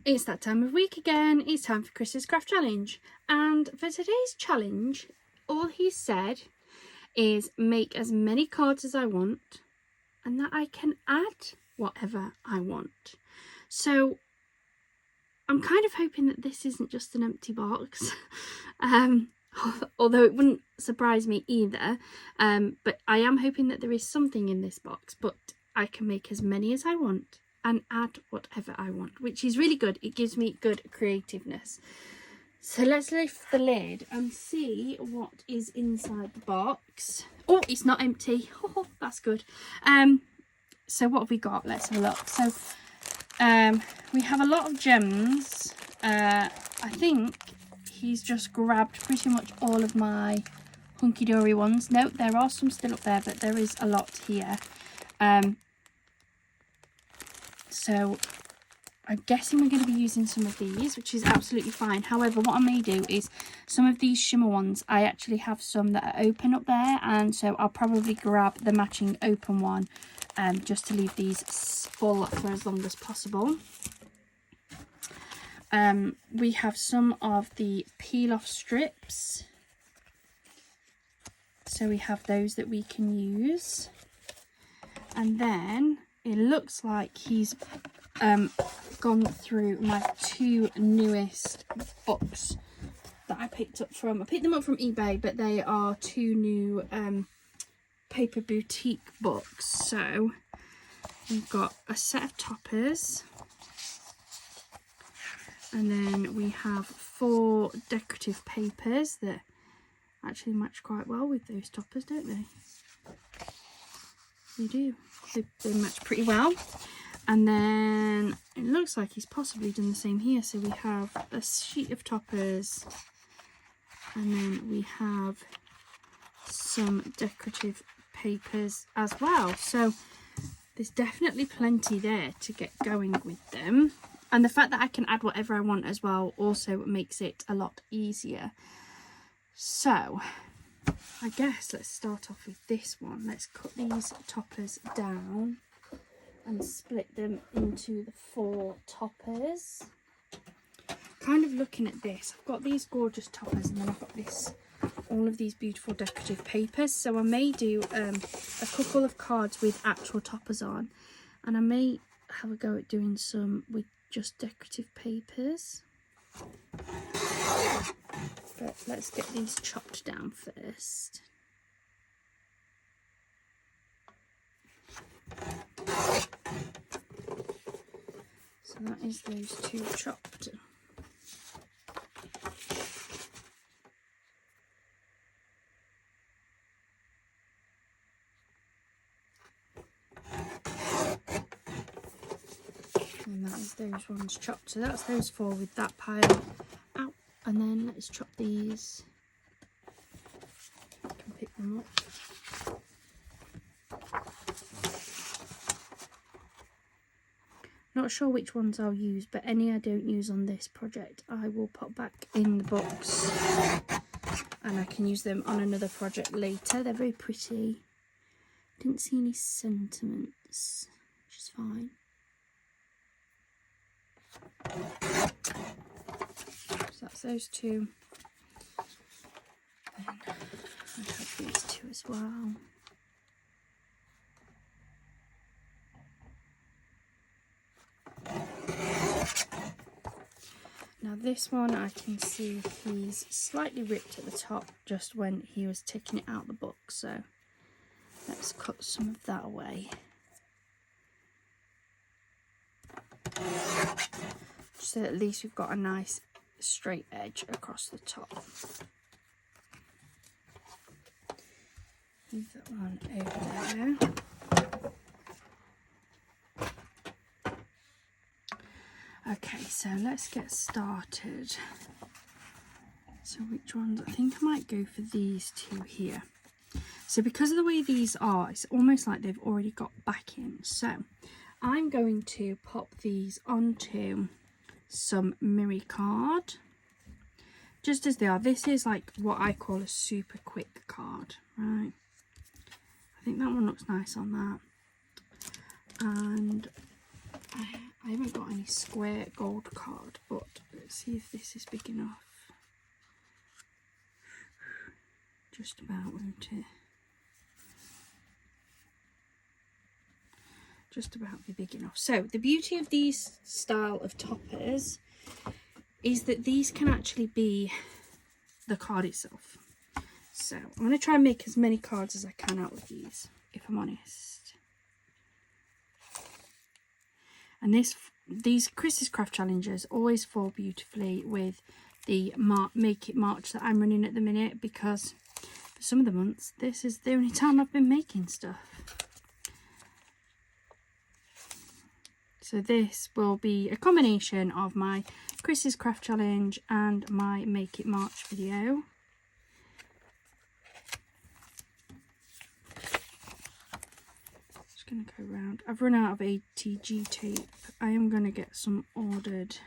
It's that time of week again. It's time for Chris's craft challenge, and for today's challenge all he said is make as many cards as I want and that I can add whatever I want. So I'm kind of hoping that this isn't just an empty box. Although it wouldn't surprise me either, but I am hoping that there is something in this box, but I can make as many as I want and add whatever I want, which is really good. It gives me good creativeness. So let's lift the lid and see what is inside the box. Oh, it's not empty. Oh, that's good. So what have we got? Let's have a look. So we have a lot of gems. I think he's just grabbed pretty much all of my hunky-dory ones. No, there are some still up there, but there is a lot here. So I'm guessing we're going to be using some of these, which is absolutely fine. However, what I may do is some of these shimmer ones, I actually have some that are open up there, and so I'll probably grab the matching open one just to leave these full for as long as possible. We have some of the peel off strips, so we have those that we can use. And then it looks like he's gone through my two newest books that I picked up from, I picked them up from eBay, but they are two new paper boutique books. So we've got a set of toppers, and then we have 4 decorative papers that actually match quite well with those toppers, don't they? They do. They match pretty well. And then it looks like he's possibly done the same here. So we have a sheet of toppers, and then we have some decorative papers as well. So there's definitely plenty there to get going with them. And the fact that I can add whatever I want as well also makes it a lot easier. So I guess let's start off with this one. Let's cut these toppers down and split them into the 4 toppers. Kind of looking at this, I've got these gorgeous toppers, and then I've got all of these beautiful decorative papers. So I may do a couple of cards with actual toppers on, and I may have a go at doing some with just decorative papers. But let's get these chopped down first. So that is those 2 chopped. And that is those ones chopped. So that's those 4 with that pile out. And then let's chop these. I can pick them up. Not sure which ones I'll use, but any I don't use on this project I will pop back in the box, and I can use them on another project later. They're very pretty. Didn't see any sentiments, which is fine. So that's those 2. And I have these 2 as well. Now this one, I can see he's slightly ripped at the top just when he was taking it out of the book, so let's cut some of that away. So at least we've got a nice straight edge across the top. Leave that one over there. Okay, so let's get started. So which ones? I think I might go for these 2 here. So because of the way these are, it's almost like they've already got backing. So I'm going to pop these onto some mirror card, just as they are. This is like what I call a super quick card, right? I think that one looks nice on that. And I haven't got any square gold card, but let's see if this is big enough. Just about, won't it? Just about be big enough. So the beauty of these style of toppers is that these can actually be the card itself. So I'm going to try and make as many cards as I can out of these, if I'm honest. And these Chris's Craft Challenges always fall beautifully with the Make It March that I'm running at the minute, because for some of the months this is the only time I've been making stuff. So this will be a combination of my Chris's Craft Challenge and my Make It March video. Just going to go around. I've run out of ATG tape. I am going to get some ordered.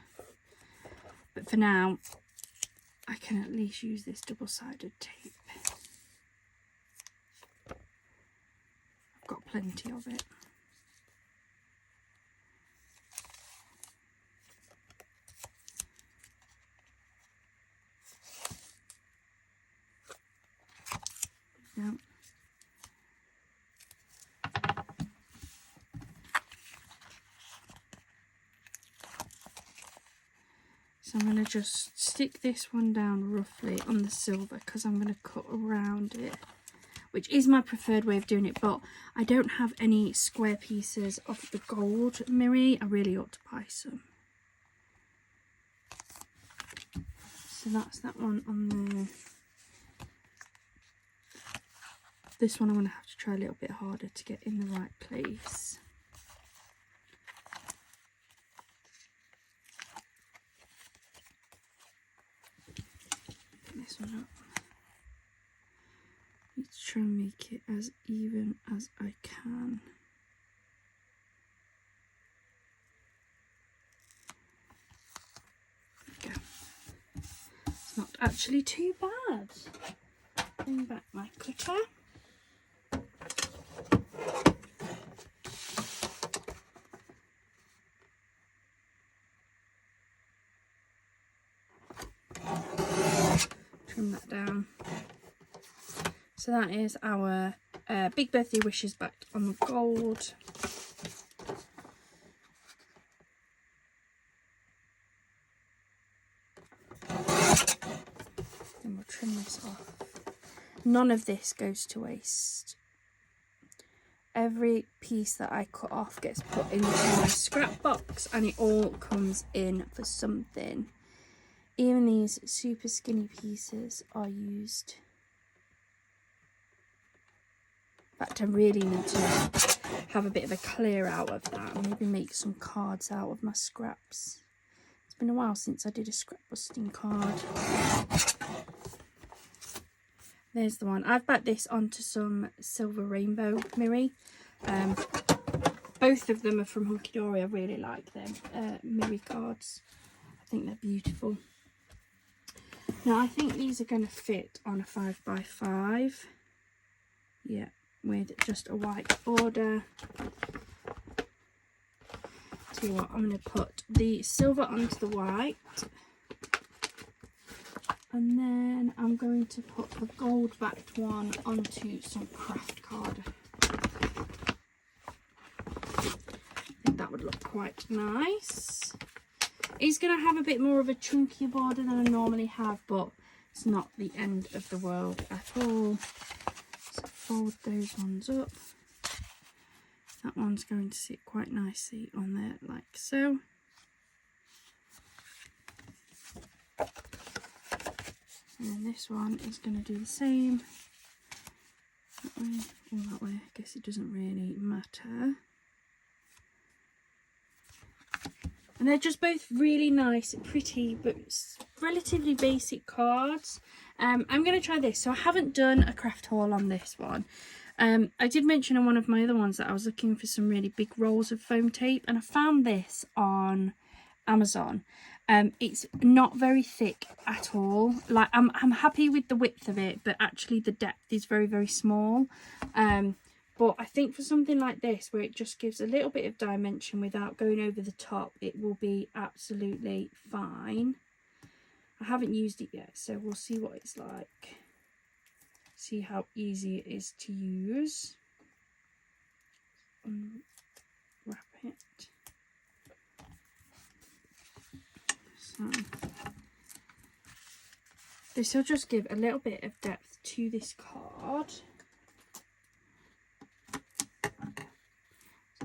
But for now, I can at least use this double-sided tape. I've got plenty of it. Yeah. So I'm going to just stick this one down roughly on the silver, because I'm going to cut around it, which is my preferred way of doing it, but I don't have any square pieces of the gold mirror. I really ought to buy some. So that's that one on there. This one I'm going to have to try a little bit harder to get in the right place. Put this one up. Let's try and make it as even as I can. There we go. It's not actually too bad. Bring back my cutter. Trim that down. So that is our big birthday wishes backed on the gold. Then we'll trim this off. None of this goes to waste. Every piece that I cut off gets put into my scrap box, and it all comes in for something. Even these super skinny pieces are used. In fact, I really need to have a bit of a clear out of that and maybe make some cards out of my scraps. It's been a while since I did a scrap busting card. There's the one. I've backed this onto some silver rainbow mirror. Both of them are from Hunky Dory. I really like them mirror cards. I think they're beautiful. Now I think these are going to fit on a 5x5. Yeah, with just a white border. Tell you what, I'm going to put the silver onto the white. And then I'm going to put the gold backed one onto some craft card. I think that would look quite nice. It's going to have a bit more of a chunkier border than I normally have, but it's not the end of the world at all. So fold those ones up. That one's going to sit quite nicely on there like so. And then this one is going to do the same. That way or that way, I guess it doesn't really matter. And they're just both really nice, pretty, but relatively basic cards. I'm going to try this. So I haven't done a craft haul on this one. I did mention on one of my other ones that I was looking for some really big rolls of foam tape, and I found this on Amazon. It's not very thick at all. Like I'm happy with the width of it, but actually the depth is very, very small. But I think for something like this, where it just gives a little bit of dimension without going over the top, it will be absolutely fine. I haven't used it yet, so we'll see what it's like. See how easy it is to use. Unwrap it. So this will just give a little bit of depth to this card. It's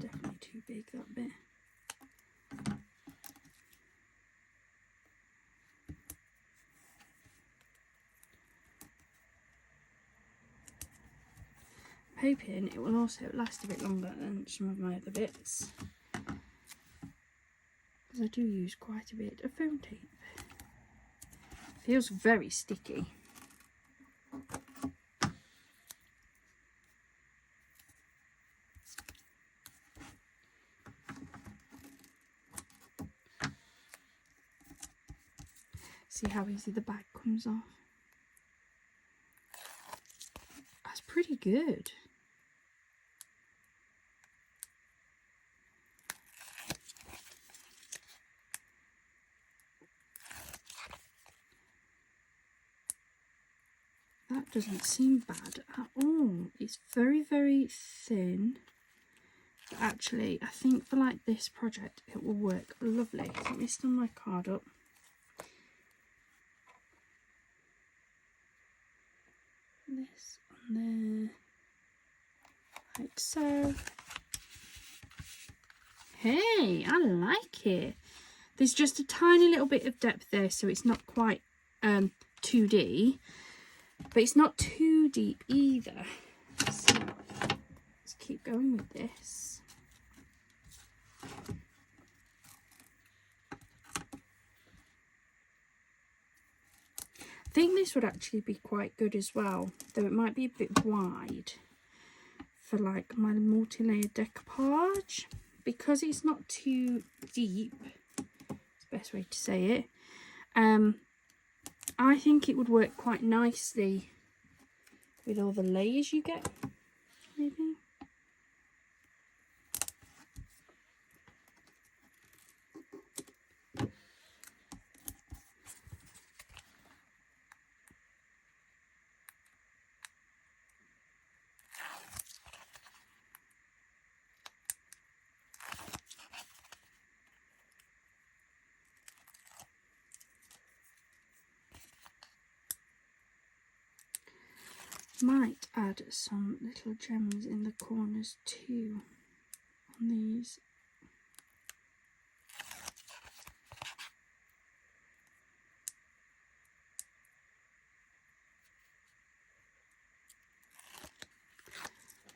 definitely too big, that bit. I'm hoping it will also last a bit longer than some of my other bits, because I do use quite a bit of foam tape. Feels very sticky. See how easy the bag comes off. That's pretty good. That doesn't seem bad at all. It's very, very thin. But actually, I think for like this project, it will work lovely. Let me stand my card up. This on there, like so. Hey, I like it. There's just a tiny little bit of depth there, so it's not quite 2D, but it's not too deep either. So let's keep going with this. I think this would actually be quite good as well, though it might be a bit wide for like my multi-layered decoupage, because it's not too deep. It's the best way to say it. I think it would work quite nicely with all the layers you get, maybe. Might add some little gems in the corners too on these.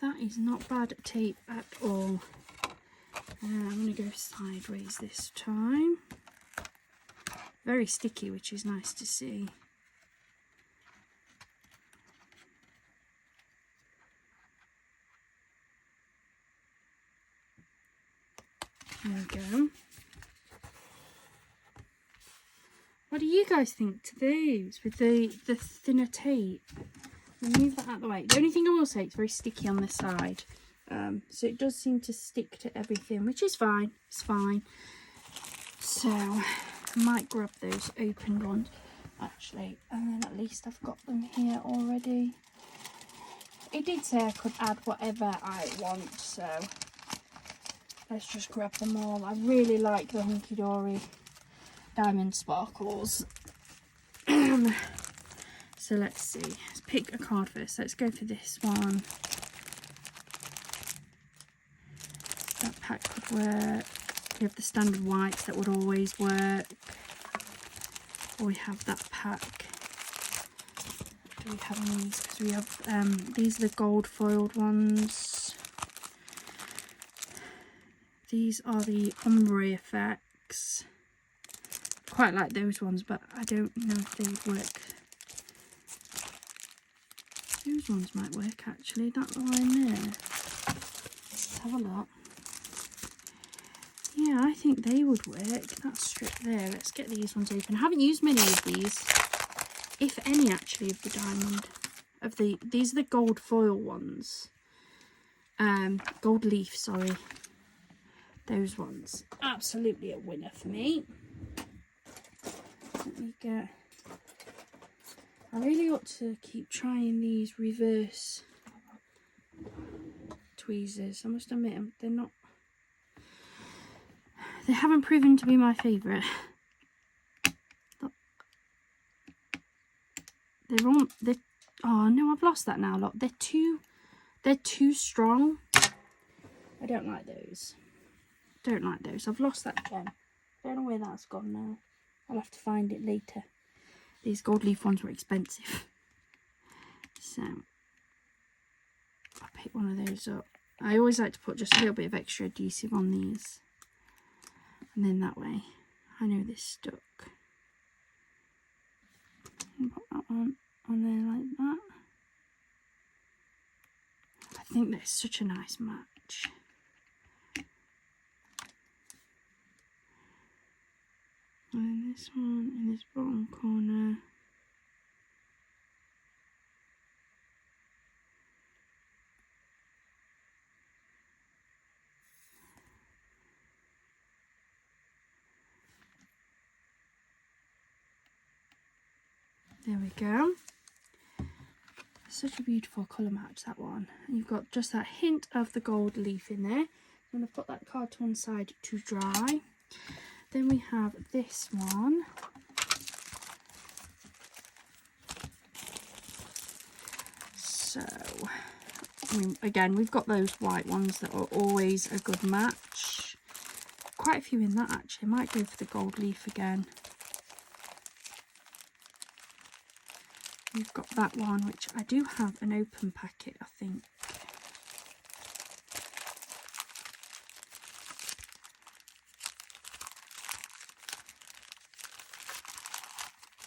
That is not bad tape at all. I'm going to go sideways this time. Very sticky, which is nice to see. There we go. What do you guys think to these with the thinner tape? I'll move that out of the way. The only thing I will say, it's very sticky on this side. So it does seem to stick to everything, which is fine. It's fine. So I might grab those opened ones actually, and then at least I've got them here already. It did say I could add whatever I want, so let's just grab them all. I really like the Hunky Dory diamond sparkles. So let's see. Let's pick a card first. Let's go for this one. That pack could work. We have the standard whites that would always work. Or we have that pack. Do we have any of these? Because we have these are the gold foiled ones. These are the ombre effects. Quite like those ones, but I don't know if they would work. Those ones might work actually, that line there. Let's have a look. Yeah, I think they would work. That strip there. Let's get these ones open. I haven't used many of these, if any actually, of the diamond. These are the gold foil ones. gold leaf, sorry. Those ones, absolutely a winner for me. Let me get... I really ought to keep trying these reverse tweezers. I must admit, they're not... They haven't proven to be my favourite. They're oh no, I've lost that now. Look, they're too strong. I don't like those. Don't like those. I've lost that gem. Don't know where that's gone now. I'll have to find it later. These gold leaf ones were expensive. So I'll pick one of those up. I always like to put just a little bit of extra adhesive on these. And then that way I know they're stuck. Put that one on there like that. I think they're such a nice match. And then this one in this bottom corner. There we go. Such a beautiful colour match, that one. And you've got just that hint of the gold leaf in there. I'm going to put that card to one side to dry. Then we have this one. So, I mean, again, we've got those white ones that are always a good match. Quite a few in that, actually. I might go for the gold leaf again. We've got that one, which I do have an open packet, I think.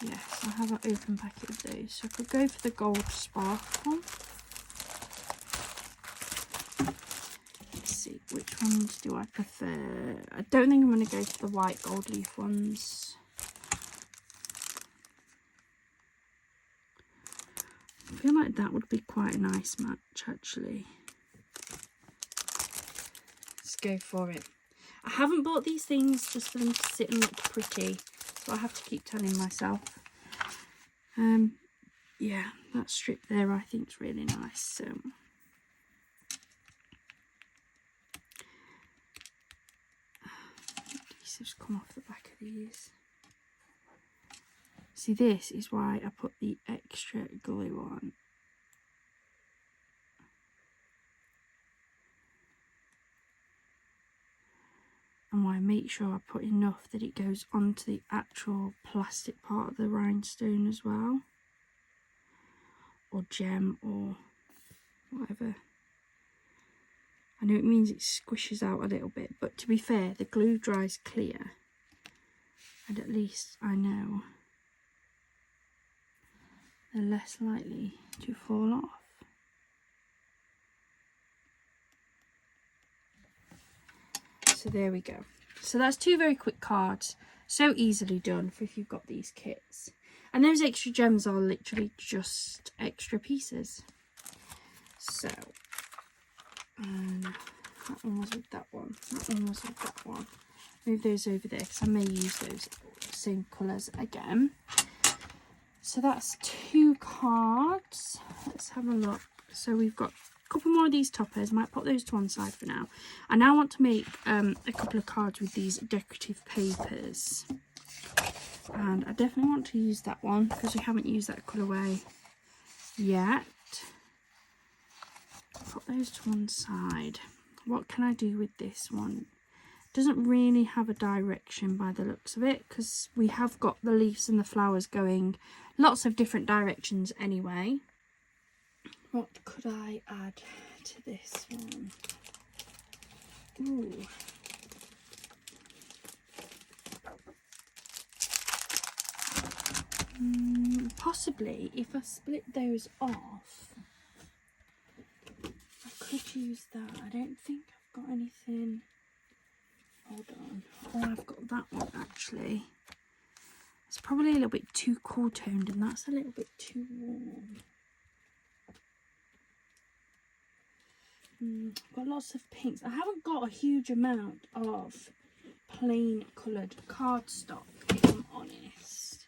Yes, I have an open packet of those. So I could go for the gold sparkle. Let's see, which ones do I prefer? I don't think I'm going to go for the white gold leaf ones. I feel like that would be quite a nice match, actually. Let's go for it. I haven't bought these things just for them to sit and look pretty, so I have to keep telling myself. Yeah, that strip there I think is really nice. So adhesives come off the back of these. See, this is why I put the extra glue on. And why I make sure I put enough that it goes onto the actual plastic part of the rhinestone as well. Or gem or whatever. I know it means it squishes out a little bit, but to be fair, the glue dries clear. And at least I know they're less likely to fall off. So there we go. So that's two very quick cards. So easily done for if you've got these kits. And those extra gems are literally just extra pieces. So, that one was with that one. That one was with that one. Move those over there because I may use those same colours again. So that's two cards. Let's have a look. So we've got a couple more of these toppers. Might put those to one side for now. I now want to make a couple of cards with these decorative papers. And I definitely want to use that one because we haven't used that colourway yet. Put those to one side. What can I do with this one? Doesn't really have a direction by the looks of it because we have got the leaves and the flowers going lots of different directions anyway. What could I add to this one? Ooh. Possibly if I split those off, I could use that. I don't think I've got anything. Hold on. Oh, I've got that one actually. It's probably a little bit too cool toned and that's a little bit too warm. I've got lots of pinks. I haven't got a huge amount of plain coloured cardstock, if I'm honest.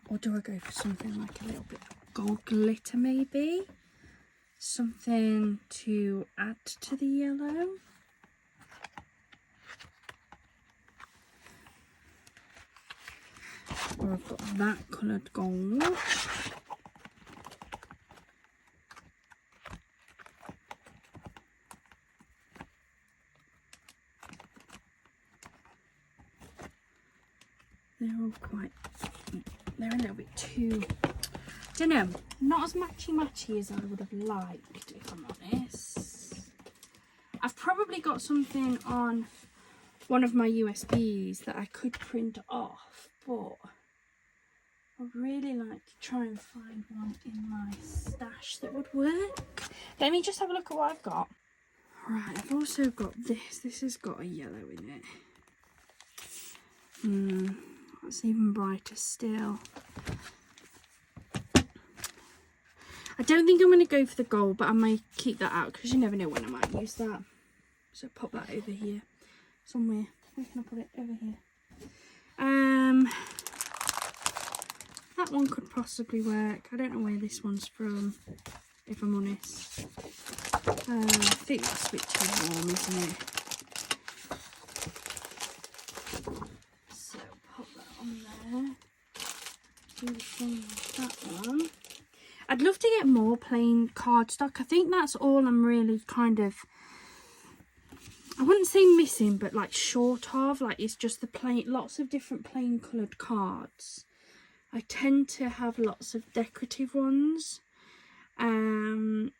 Or do I go for something like a little bit of gold glitter maybe? Something to add to the yellow. Or I've got that coloured gold. They're a little bit too, don't know, not as matchy as I would have liked, if I'm honest. I've probably got something on one of my USBs that I could print off, but I'd really like to try and find one in my stash that would work. Let me just have a look at what I've got. Right, I've also got this. This has got a yellow in it. That's even brighter still. I don't think I'm going to go for the gold, but I may keep that out because you never know when I might use that. So pop that over here somewhere. Where can I put it? Over here. That one could possibly work. I don't know where this one's from, if I'm honest. I think it's a bit too warm, isn't it? So pop that on there. Do the same with that one. I'd love to get more plain cardstock. I think that's all I'm really kind of, I wouldn't say missing, but like short of. Like it's just the plain, lots of different plain coloured cards. I tend to have lots of decorative ones. I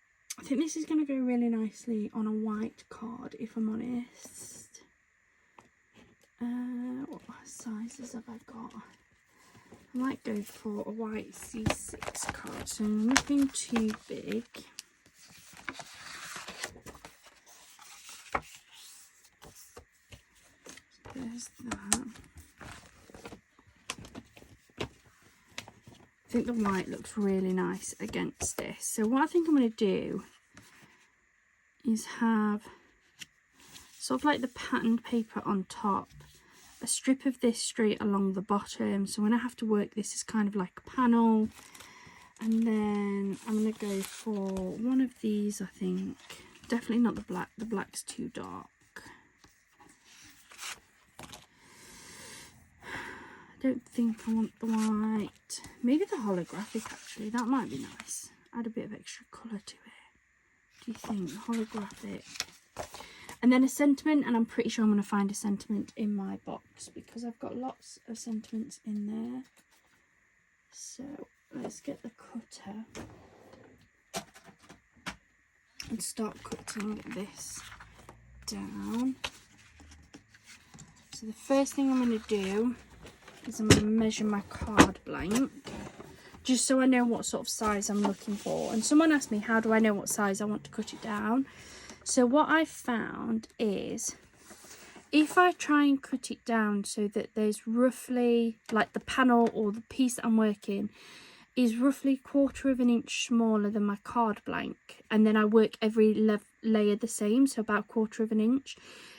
think this is going to go really nicely on a white card, if I'm honest. What sizes have I got? I might go for a white C6 card, so nothing too big. There's that. I think the white looks really nice against this. So what I think I'm going to do is have sort of like the patterned paper on top, a strip of this straight along the bottom, so when I have to work this is kind of like a panel. And then I'm going to go for one of these, I think. Definitely not the black, the black's too dark. I don't think I want the white. Maybe the holographic actually, that might be nice. Add a bit of extra colour to it. Do you think? Holographic. And then a sentiment, and I'm pretty sure I'm going to find a sentiment in my box because I've got lots of sentiments in there. So let's get the cutter and start cutting this down. So the first thing I'm going to do is I'm going to measure my card blank, just so I know what sort of size I'm looking for. And someone asked me, how do I know what size I want to cut it down? So what I've found is, if I try and cut it down so that there's roughly, like the panel or the piece that I'm working is roughly 1/4 of an inch smaller than my card blank, and then I work every layer the same, so about 1/4 of an inch,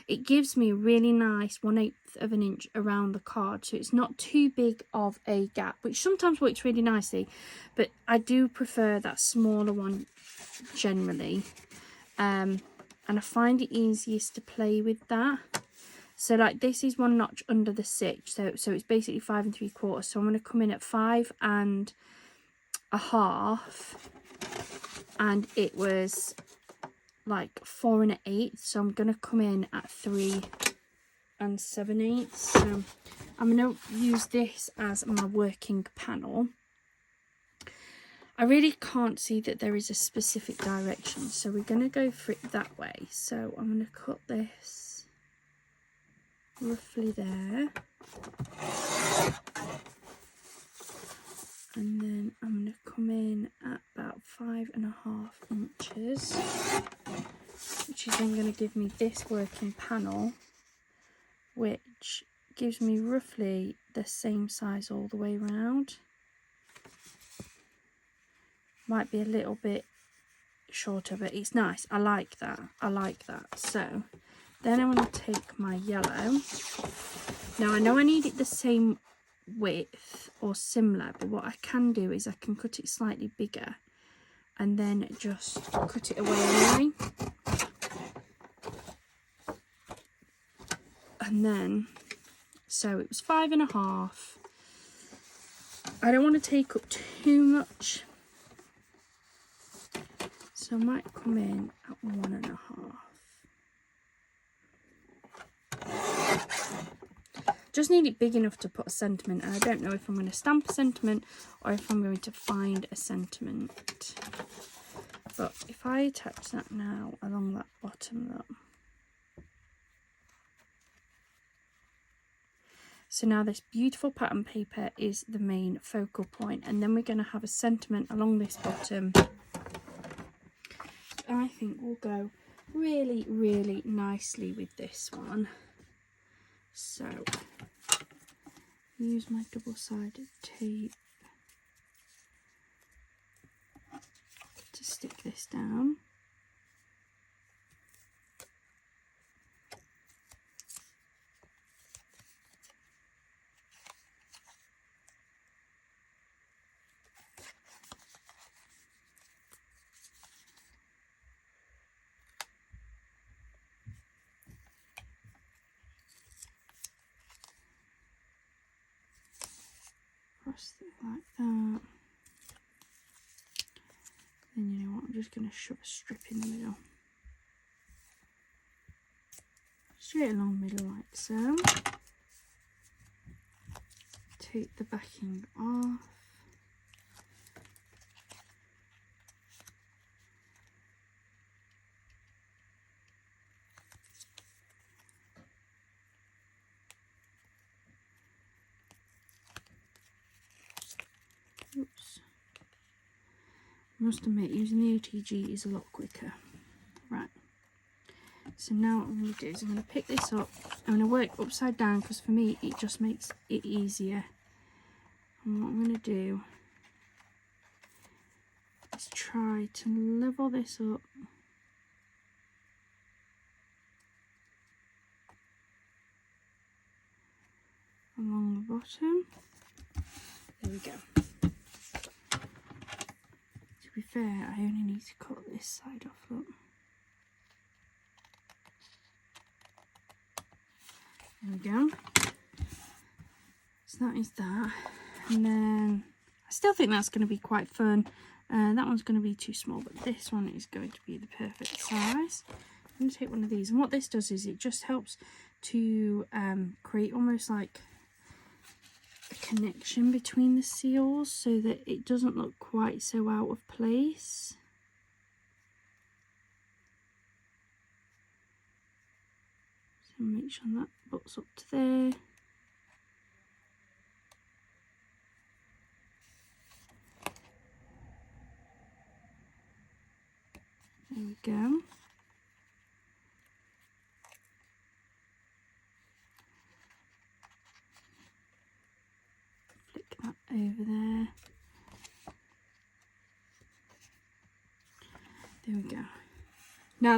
it gives me a really nice 1/8 of an inch around the card, so it's not too big of a gap, which sometimes works really nicely, but I do prefer that smaller one generally. And I find it easiest to play with that. So like this is 1 notch under the 6, so it's basically 5 3/4. So I'm going to come in at 5 1/2, and it was like 4 1/8. So I'm going to come in at 3 7/8. So I'm going to use this as my working panel. I really can't see that there is a specific direction, so we're going to go for it that way. So I'm going to cut this roughly there, and then I'm going to come in at about 5 1/2 inches, which is then going to give me this working panel, which gives me roughly the same size all the way around. Might be a little bit shorter, but it's nice. I like that. I like that. So then I want to take my yellow. Now I know I need it the same width or similar, but what I can do is I can cut it slightly bigger and then just cut it away anyway. And then, so it was 5.5. I don't want to take up too much, so I might come in at 1.5. Just need it big enough to put a sentiment, and I don't know if I'm going to stamp a sentiment or if I'm going to find a sentiment. But if I attach that now along that bottom look. So now this beautiful pattern paper is the main focal point, and then we're going to have a sentiment along this bottom. I think will go really, really nicely with this one. So use my double-sided tape to stick this down. Cross it like that. Then you know what, I'm just going to shove a strip in the middle. Straight along the middle like so. Take the backing off. Oops. I must admit, using the OTG is a lot quicker. Right. So now what I'm going to do is I'm going to pick this up. I'm going to work upside down because for me it just makes it easier. And what I'm going to do is try to level this up. Along the bottom. There we go. To be fair, I only need to cut this side off, look. There we go. So that is that. And then I still think that's going to be quite fun. That one's going to be too small, but this one is going to be the perfect size. I'm going to take one of these, and what this does is it just helps to create almost like a connection between the seals so that it doesn't look quite so out of place. So make sure that butts up to there. There we go. Flick that over there. There we go. Now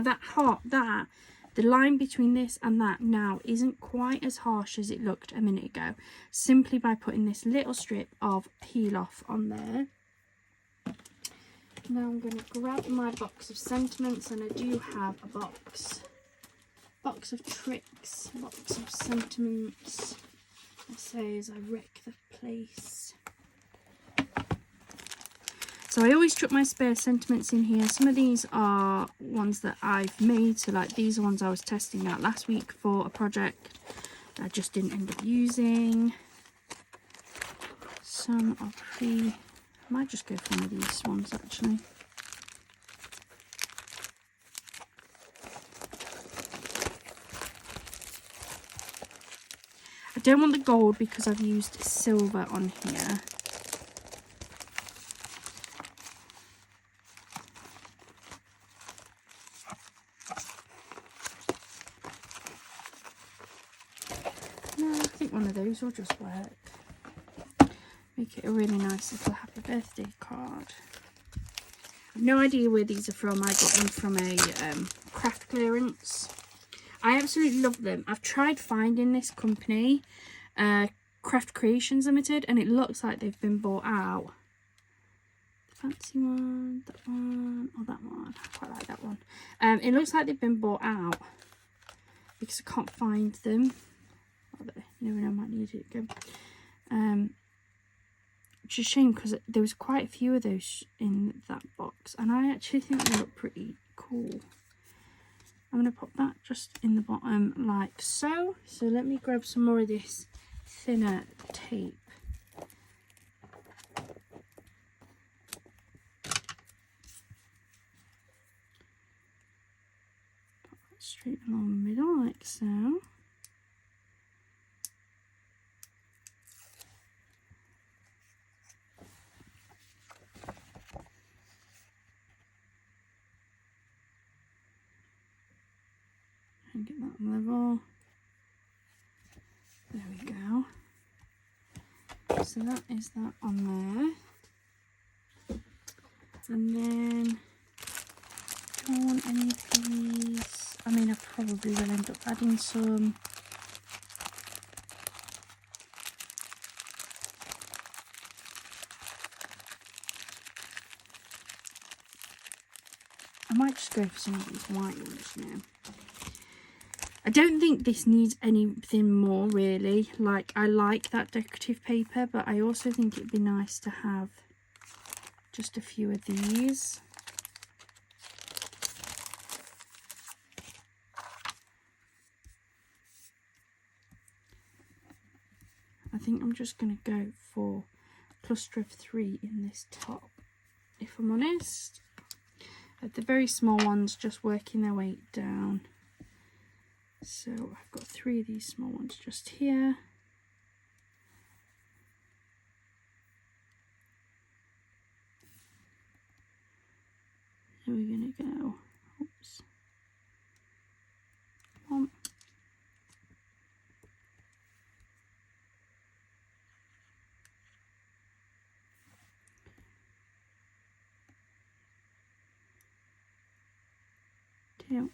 the line between this and that now isn't quite as harsh as it looked a minute ago, simply by putting this little strip of peel off on there. Now I'm going to grab my box of sentiments, and I do have a box of tricks, box of sentiments. I say as I wreck the place. So I always chuck my spare sentiments in here. Some of these are ones that I've made, so like these are ones I was testing out last week for a project that I just didn't end up using. Some are I might just go for one of these ones actually. I don't want the gold because I've used silver on here. No, I think one of those will just work. Make it a really nice little happy birthday card. I've no idea where these are from. I got them from a craft clearance. I absolutely love them. I've tried finding this company, Craft Creations Limited, and it looks like they've been bought out. The fancy one, that one, or that one. I quite like that one. It looks like they've been bought out because I can't find them. Although, you never know, I might need it again. Which is a shame because there was quite a few of those in that box, and I actually think they look pretty cool. I'm going to pop that just in the bottom like so. So let me grab some more of this thinner tape. Pop that straight along the middle like so. And get that level. There we go. So that is that on there. And then, do I want any of these? I mean, I probably will end up adding some. I might just go for some of these white ones now. I don't think this needs anything more really. Like, I like that decorative paper, but I also think it'd be nice to have just a few of these. I think I'm just going to go for cluster of 3 in this top, if I'm honest. The very small ones just working their way down. So I've got 3 of these small ones just here. Here we're going to go. Oops. 1. 2.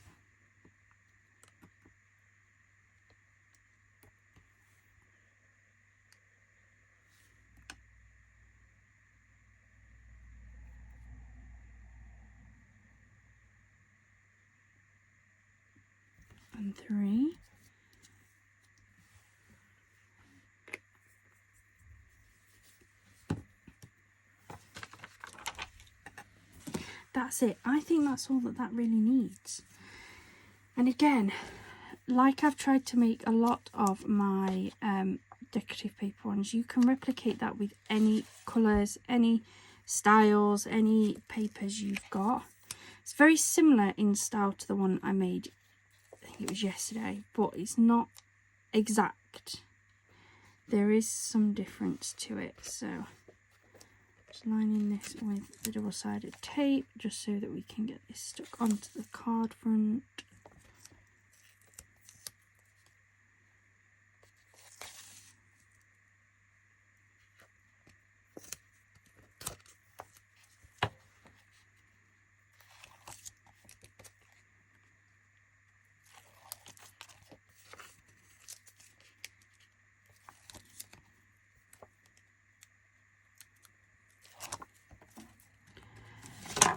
And 3. That's it. I think that's all that really needs. And again, like I've tried to make a lot of my decorative paper ones, you can replicate that with any colours, any styles, any papers you've got. It's very similar in style to the one I made, I think it was yesterday, but it's not exact. There is some difference to it. So just lining this with the double-sided tape just so that we can get this stuck onto the card front.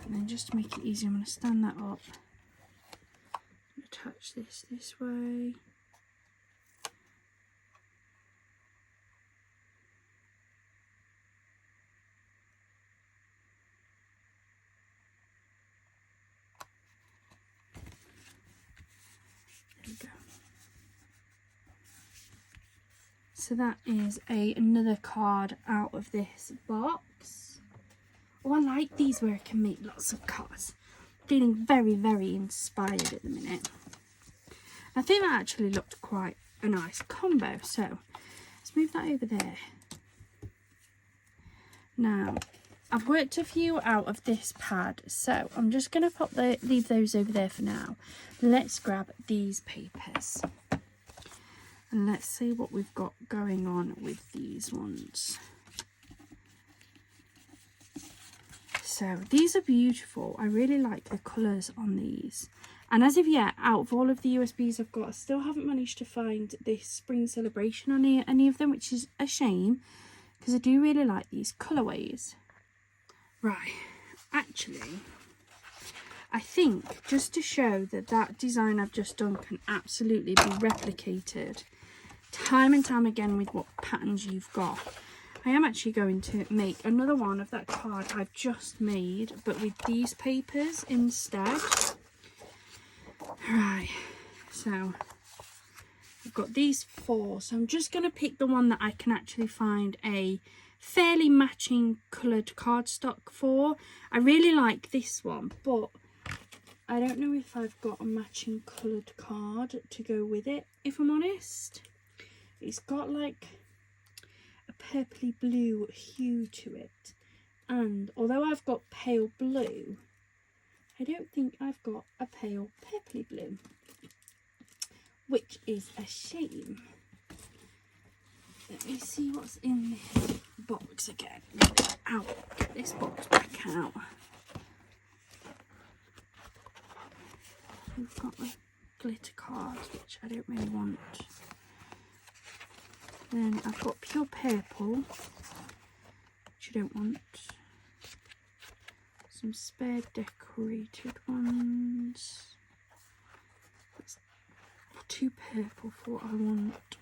And then just to make it easy, I'm going to stand that up, attach this way. There we go. So that is another card out of this box. Oh, I like these where I can make lots of cards. Feeling very, very inspired at the minute. I think that actually looked quite a nice combo. So let's move that over there. Now, I've worked a few out of this pad, so I'm just going to leave those over there for now. Let's grab these papers. And let's see what we've got going on with these ones. So these are beautiful. I really like the colours on these. And as of yet, out of all of the USBs I've got, I still haven't managed to find this spring celebration on any of them, which is a shame because I do really like these colourways. Right, actually, I think just to show that that design I've just done can absolutely be replicated time and time again with what patterns you've got, I am actually going to make another one of that card I've just made, but with these papers instead. Right, so I've got these 4, so I'm just going to pick the one that I can actually find a fairly matching coloured cardstock for. I really like this one, but I don't know if I've got a matching coloured card to go with it, if I'm honest. It's got like a purpley blue hue to it, and although I've got pale blue, I don't think I've got a pale purpley blue, which is a shame. Let me see what's in this box again. Get this box back out. We've got the glitter cards, which I don't really want. Then I've got pure purple, which I don't want. Some spare decorated ones. That's too purple for what I want.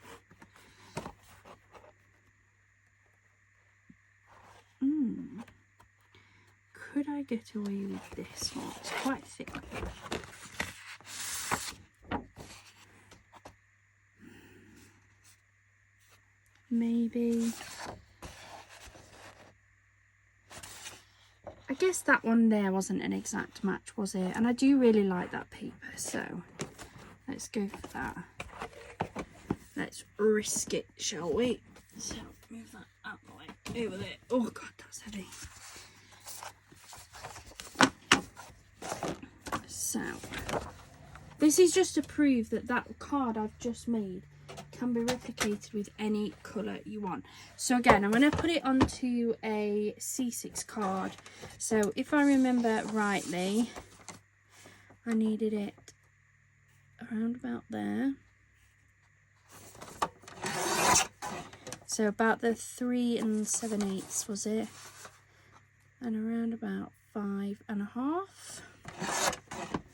Could I get away with this one? It's quite thick. Maybe. I guess that one there wasn't an exact match, was it? And I do really like that paper, so let's go for that. Let's risk it, shall we? So move that out the way, over there. Oh god, that's heavy. So this is just to prove that that card I've just made can be replicated with any colour you want. So again, I'm going to put it onto a C6 card. So if I remember rightly, I needed it around about there. So about the 3 7/8 was it? And around about 5 1/2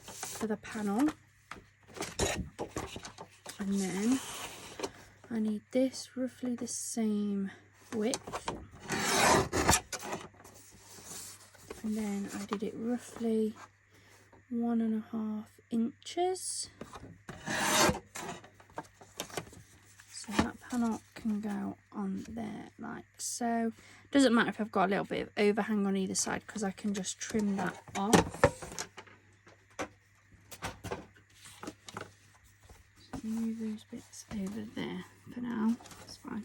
for the panel. And then I need this roughly the same width, and then I did it roughly 1.5 inches, so that panel can go on there like so. Doesn't matter if I've got a little bit of overhang on either side because I can just trim that off. Move those bits over there for now, that's fine.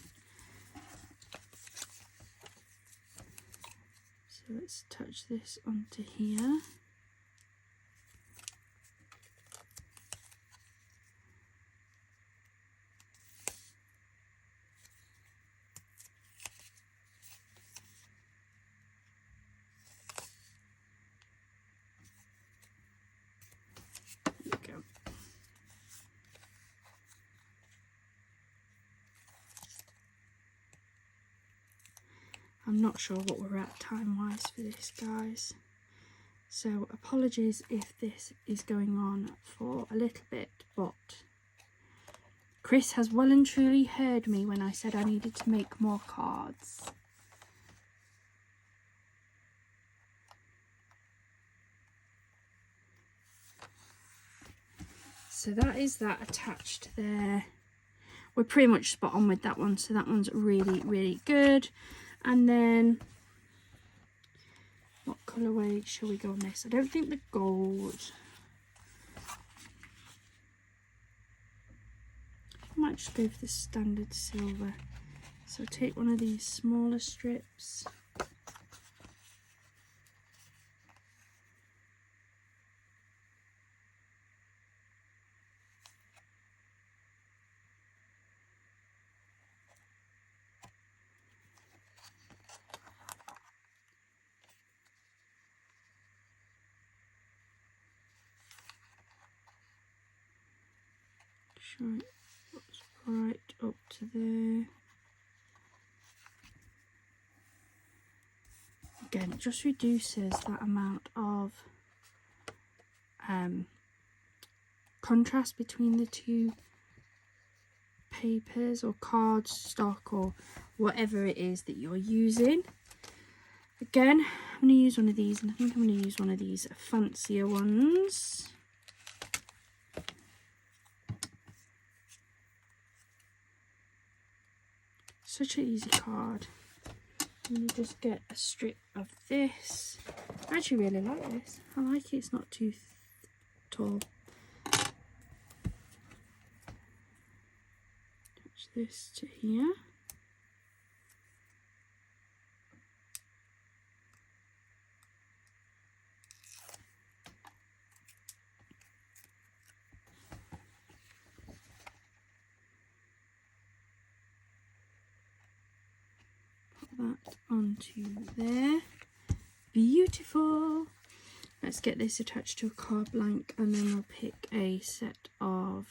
So let's touch this onto here. There we go. I'm not sure what we're at time-wise for this, guys. So apologies if this is going on for a little bit, but Chris has well and truly heard me when I said I needed to make more cards. So that is that attached there. We're pretty much spot on with that one, so that one's really, really good. And then, what colourway shall we go on this? I don't think the gold. I might just go for the standard silver. So take one of these smaller strips. right up to there. Again, it just reduces that amount of contrast between the two papers or card stock or whatever it is that you're using. Again, I'm going to use one of these, and I think I'm going to use one of these fancier ones. Such an easy card. And you just get a strip of this. I actually really like this. I like it, it's not too tall. Attach this to here. That onto there. Beautiful. Let's get this attached to a card blank, and then we'll pick a set of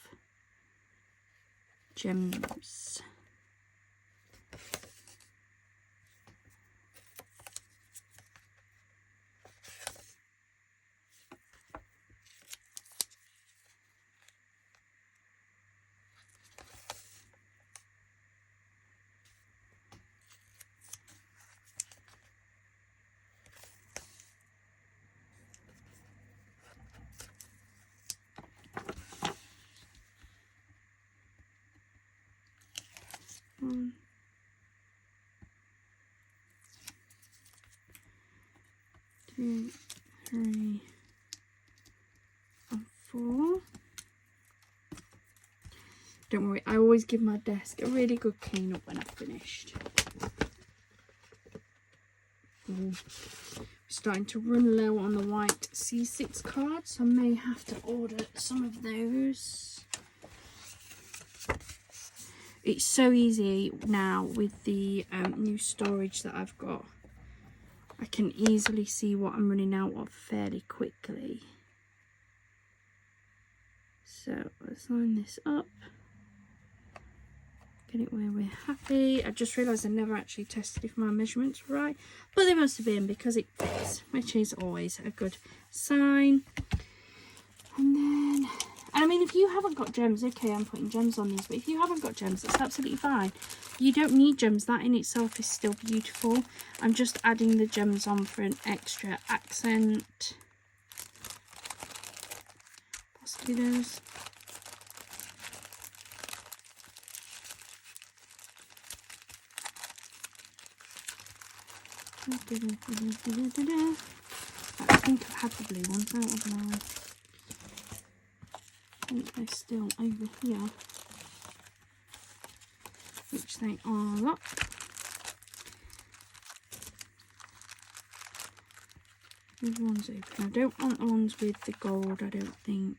gems. One, 2, 3, and 4. Don't worry, I always give my desk a really good clean up when I've finished. Starting to run low on the white C6 cards, so I may have to order some of those. It's so easy now with the new storage that I've got. I can easily see what I'm running out of fairly quickly. So let's line this up. Get it where we're happy. I just realised I never actually tested if my measurements were right, but they must have been because it fits, which is always a good sign. And then, and I mean, if you haven't got gems, okay, I'm putting gems on these, but if you haven't got gems, that's absolutely fine. You don't need gems. That in itself is still beautiful. I'm just adding the gems on for an extra accent. Possibly those. I think I've had the blue ones out of now. I think they're still over here, which they are up. These ones open. I don't want the ones with the gold, I don't think.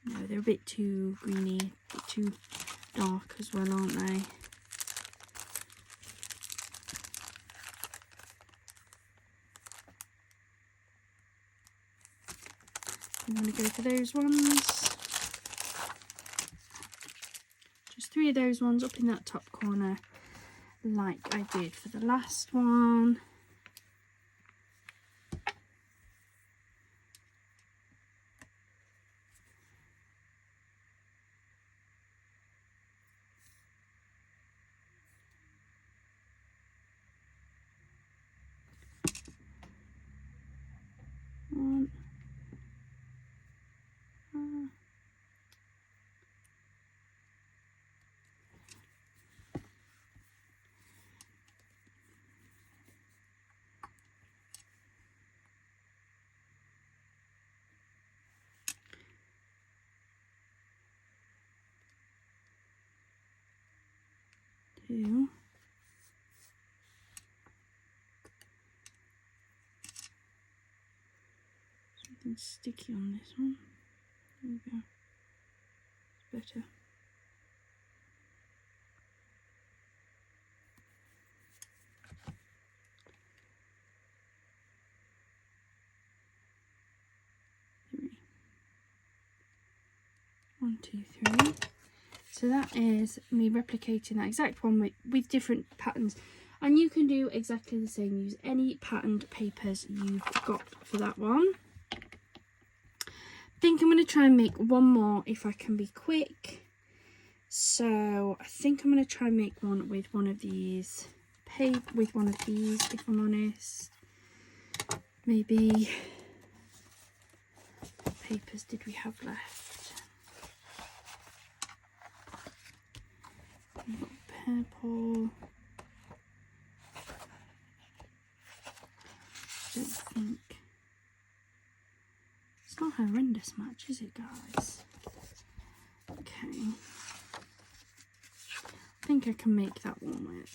No, they're a bit too greeny, a bit too dark as well, aren't they? I'm going to go for those ones. Just 3 of those ones up in that top corner, like I did for the last one. One. Two. Something sticky on this one. There we go. It's better. 1, 2, 3. So that is me replicating that exact one with different patterns. And you can do exactly the same. Use any patterned papers you've got for that one. I think I'm going to try and make one more if I can be quick. So I think I'm going to try and make one with one of these. With one of these, if I'm honest. Maybe. What papers did we have left? We've got purple. I don't think. It's not a horrendous match, is it, guys? Okay. I think I can make that one work.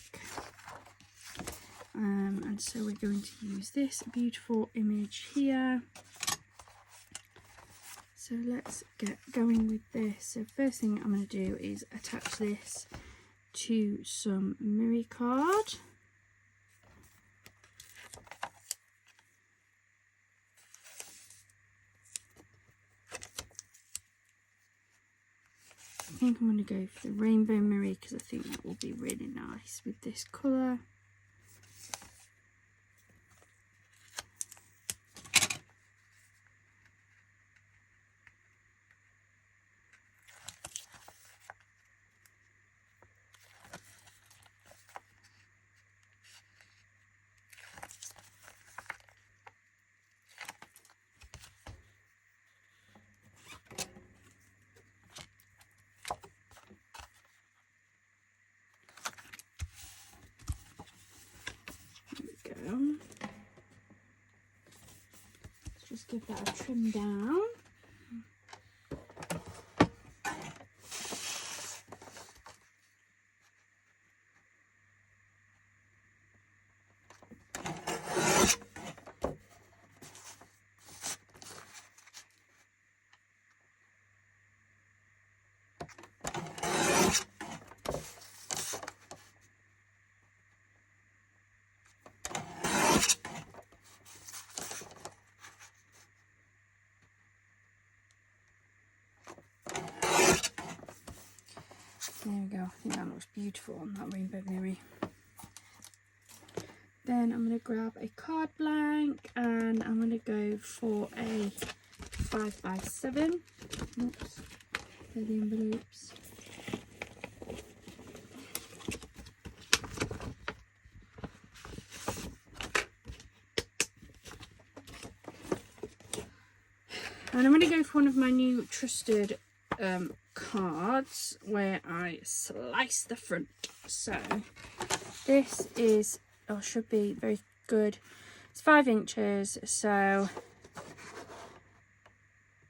And so we're going to use this beautiful image here. So let's get going with this. So first thing I'm going to do is attach this to some Miri card. I think I'm going to go for the rainbow Miri because I think that will be really nice with this colour. Let's just give that a trim down. There we go. I think that looks beautiful on that rainbow Miri. Then I'm going to grab a card blank and I'm going to go for a 5x7. Oops, they're the envelopes. And I'm going to go for one of my new trusted cards where I slice the front. So this is, or should be, very good. It's 5 inches, so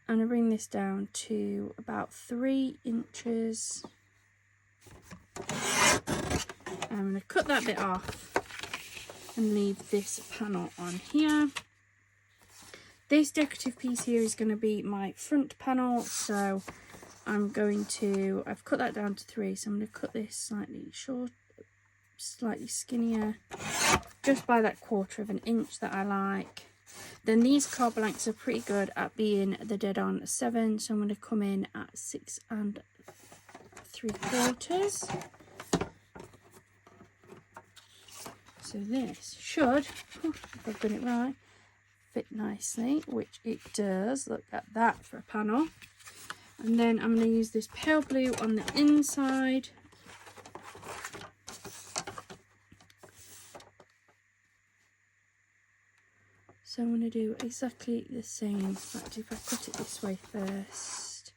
I'm going to bring this down to about 3 inches. I'm going to cut that bit off and leave this panel on here. This decorative piece here is going to be my front panel, so I'm going to, I've cut that down to 3, so I'm going to cut this slightly short, slightly skinnier, just by that 1/4 inch that I like. Then these card blanks are pretty good at being the dead on 7, so I'm going to come in at 6 3/4. So this should, if I've done it right, fit nicely, which it does. Look at that for a panel. And then I'm going to use this pale blue on the inside. So I'm going to do exactly the same. In fact, if I cut it this way first.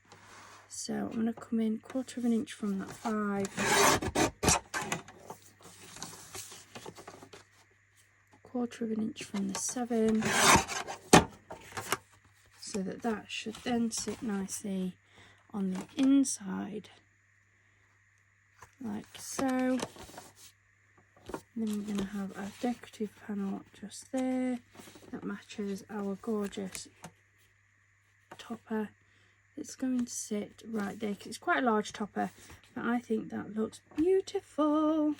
So I'm going to come in 1/4 inch from that 5. 1/4 inch from the 7. So that should then sit nicely on the inside. Like so. And then we're going to have a decorative panel just there that matches our gorgeous topper. It's going to sit right there because it's quite a large topper, but I think that looks beautiful.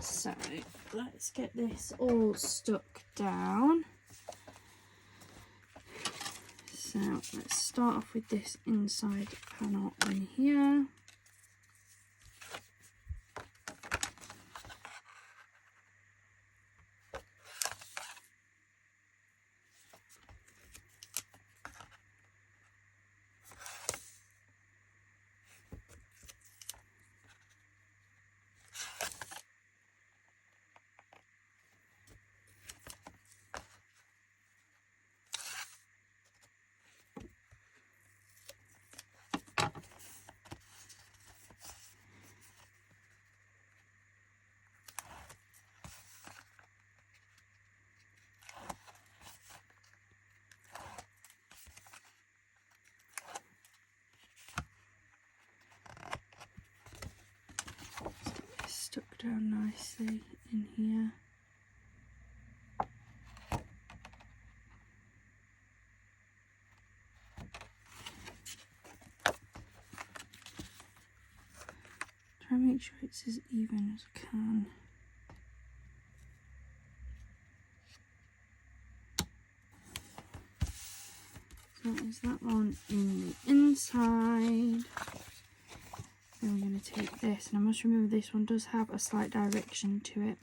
So let's get this all stuck down. So let's start off with this inside panel in here. Stuck down nicely in here. Try and make sure it's as even as I can. So is that one in the inside. Then we're going to take this, and I must remember this one does have a slight direction to it.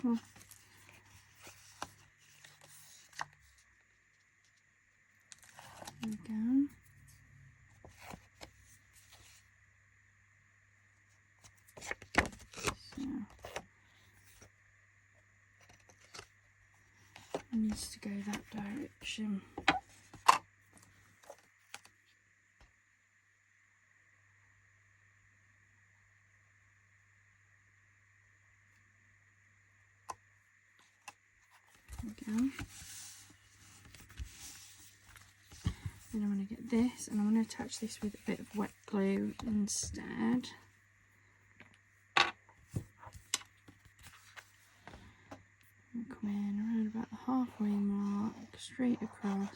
Well, there we go. So it needs to go that direction. There we go. Then I'm going to get this, and I'm going to attach this with a bit of wet glue instead. And come in around about the halfway mark, straight across.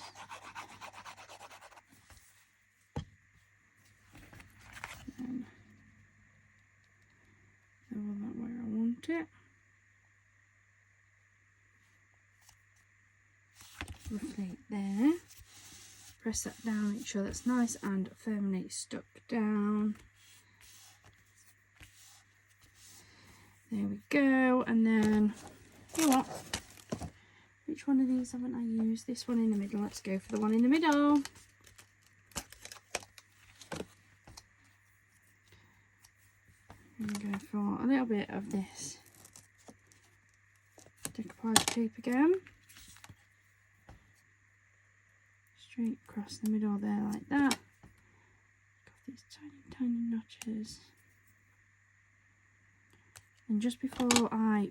And level that where I want it. Roughly there. Press that down, make sure that's nice and firmly stuck down. There we go. And then, you know what? Which one of these haven't I used? This one in the middle. Let's go for the one in the middle. And go for a little bit of this decoupage tape again. Straight across the middle there like that. Got these tiny notches. And just before I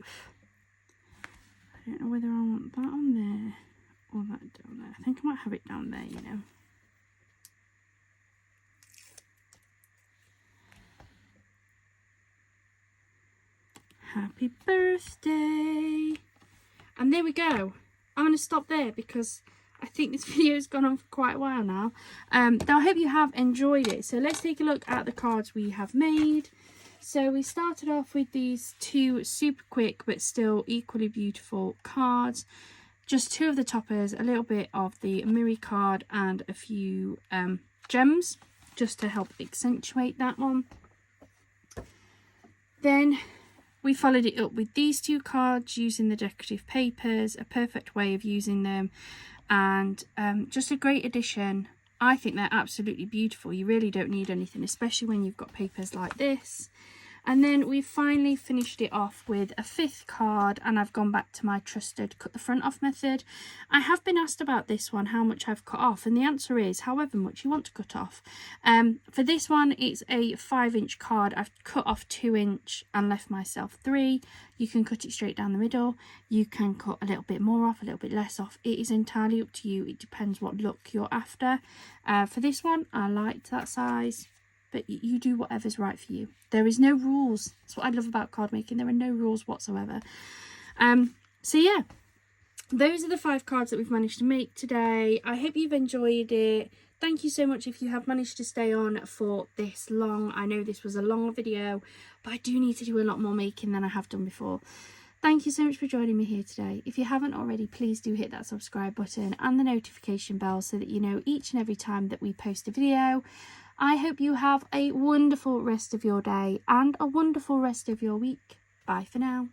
don't know whether I want that on there or that down there. I think I might have it down there, you know. Happy birthday! And there we go. I'm going to stop there because I think this video has gone on for quite a while now. Though I hope you have enjoyed it. So let's take a look at the cards we have made. So we started off with these two super quick but still equally beautiful cards. Just two of the toppers, a little bit of the Miri card and a few gems just to help accentuate that one. Then we followed it up with these two cards using the decorative papers, a perfect way of using them, and just a great addition. I think they're absolutely beautiful. You really don't need anything, especially when you've got papers like this. And then we finally finished it off with a 5th card, and I've gone back to my trusted cut the front off method. I have been asked about this one, how much I've cut off, and the answer is however much you want to cut off. For this one, it's a 5-inch card. I've cut off 2-inch and left myself 3. You can cut it straight down the middle. You can cut a little bit more off, a little bit less off. It is entirely up to you. It depends what look you're after. For this one, I liked that size. But you do whatever's right for you. There is no rules. That's what I love about card making. There are no rules whatsoever. So yeah, those are the 5 cards that we've managed to make today. I hope you've enjoyed it. Thank you so much if you have managed to stay on for this long. I know this was a long video, but I do need to do a lot more making than I have done before. Thank you so much for joining me here today. If you haven't already, please do hit that subscribe button and the notification bell so that you know each and every time that we post a video. I hope you have a wonderful rest of your day and a wonderful rest of your week. Bye for now.